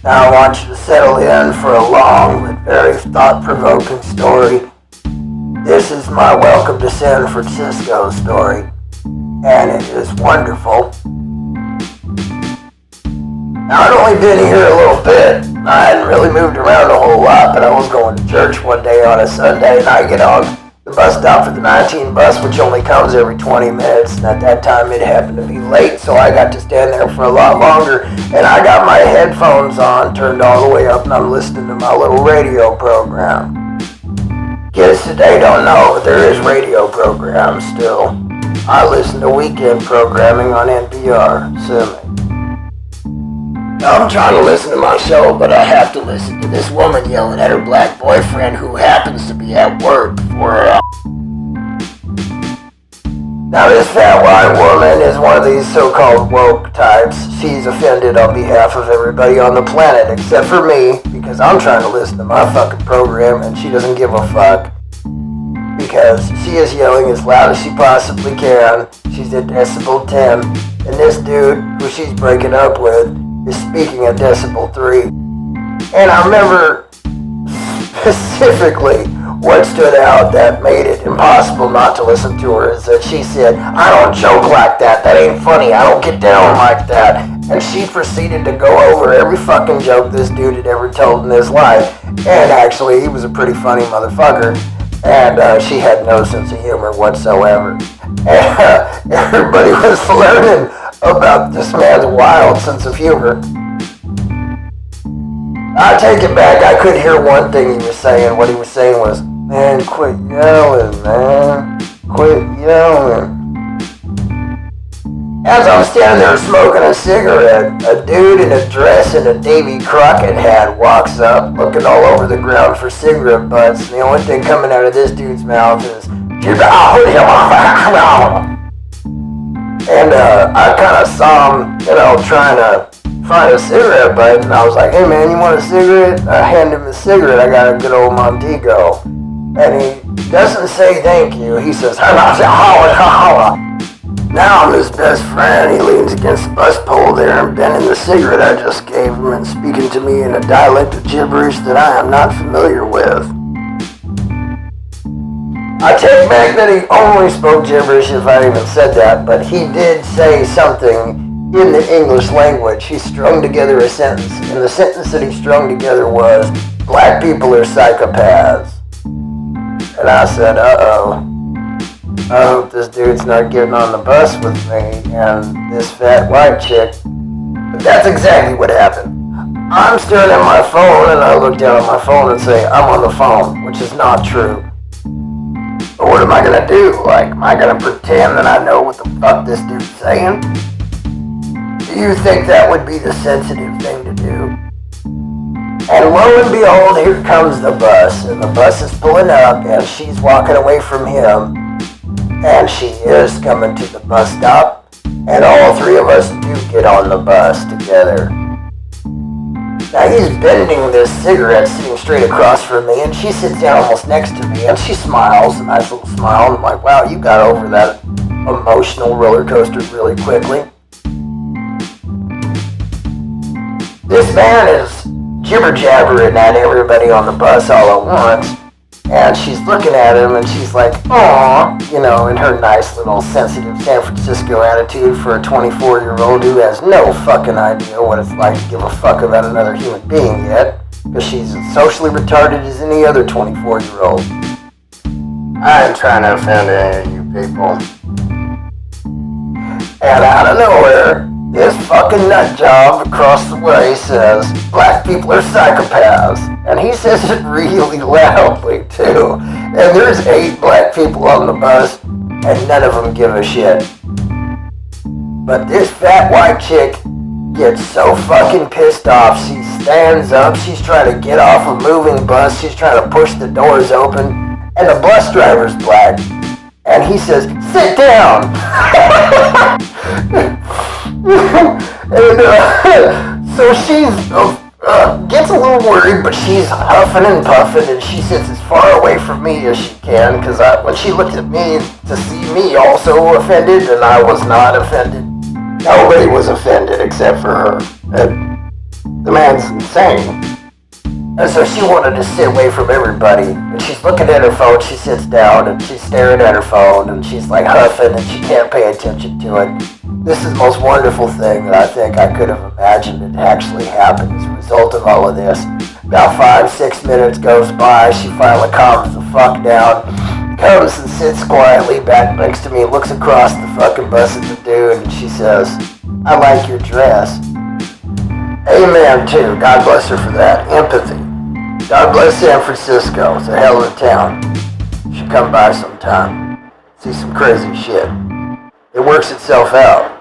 Now I want you to settle in for a long but very thought-provoking story. This is my Welcome to San Francisco story, and it is wonderful. Now, I'd only been here a little bit. I hadn't really moved around a whole lot, but I was going to church one day on a Sunday, and I get on the bus stop for the 19 bus, which only comes every 20 minutes, and at that time it happened to be late, so I got to stand there for a lot longer, and I got my headphones on, turned all the way up, and I'm listening to my little radio program. Kids today don't know, but there is radio programs still. I listen to weekend programming on NPR, so I'm trying to listen to my show, but I have to listen to this woman yelling at her black boyfriend who happens to be at work for her. Now this fat white woman is one of these so-called woke types. She's offended on behalf of everybody on the planet except for me, because I'm trying to listen to my fucking program and she doesn't give a fuck. Because she is yelling as loud as she possibly can. She's at decibel 10, and this dude who she's breaking up with is speaking at decibel 3. And I remember specifically what stood out that made it impossible not to listen to her is that she said, "I don't joke like that, that ain't funny, I don't get down like that." And she proceeded to go over every fucking joke this dude had ever told in his life. And actually, he was a pretty funny motherfucker. And she had no sense of humor whatsoever. And everybody was learning about this man's wild sense of humor. I take it back, I could hear one thing he was saying. What he was saying was, "Man, quit yelling, man. Quit yelling." As I'm standing there smoking a cigarette, a dude in a dress and a Davy Crockett hat walks up, looking all over the ground for cigarette butts, and the only thing coming out of this dude's mouth is, and I kind of saw him, trying to find a cigarette butt, and I was like, "Hey man, you want a cigarette?" I hand him a cigarette. I got a good old Montego. And he doesn't say thank you. He says, "Holla." Now I'm his best friend. He leans against the bus pole there and bending the cigarette I just gave him and speaking to me in a dialect of gibberish that I am not familiar with. I take back that he only spoke gibberish if I even said that, but he did say something in the English language. He strung together a sentence, and the sentence that he strung together was, "Black people are psychopaths." And I said, uh-oh. I hope this dude's not getting on the bus with me and this fat white chick. But that's exactly what happened. I'm staring at my phone and I look down at my phone and say, "I'm on the phone," which is not true. But what am I gonna do? Am I gonna pretend that I know what the fuck this dude's saying? Do you think that would be the sensitive thing to do? And lo and behold, here comes the bus, and the bus is pulling up, and she's walking away from him, and she is coming to the bus stop, and all three of us do get on the bus together. Now he's bending this cigarette sitting straight across from me, and she sits down almost next to me, and she smiles, a nice little smile, and I'm like, wow, you got over that emotional roller coaster really quickly. This man is jibber-jabbering at everybody on the bus all at once, and she's looking at him and she's like, "Aw," in her nice little sensitive San Francisco attitude for a 24-year-old who has no fucking idea what it's like to give a fuck about another human being yet, because she's as socially retarded as any other 24-year-old. I ain't trying to offend any of you people. And out of nowhere, this fucking nut job across the way says, "Black people are psychopaths." And he says it really loudly, too. And there's 8 black people on the bus, and none of them give a shit. But this fat white chick gets so fucking pissed off, she stands up, she's trying to get off a moving bus, she's trying to push the doors open, and the bus driver's black. And he says, "Sit down." And so she's gets a little worried, but she's huffing and puffing, and she sits as far away from me as she can, because when she looked at me to see me also offended, and I was not offended. Nobody was offended except for her. And The man's insane. And so she wanted to sit away from everybody. And she's looking at her phone. She sits down and she's staring at her phone. And she's like huffing and she can't pay attention to it. This is the most wonderful thing that I think I could have imagined it actually happened as a result of all of this. About 5-6 minutes goes by. She finally calms the fuck down. Comes and sits quietly back next to me. Looks across the fucking bus at the dude. And she says, "I like your dress." Amen too. God bless her for that. Empathy. God bless San Francisco. It's a hell of a town. You should come by sometime. See some crazy shit. It works itself out.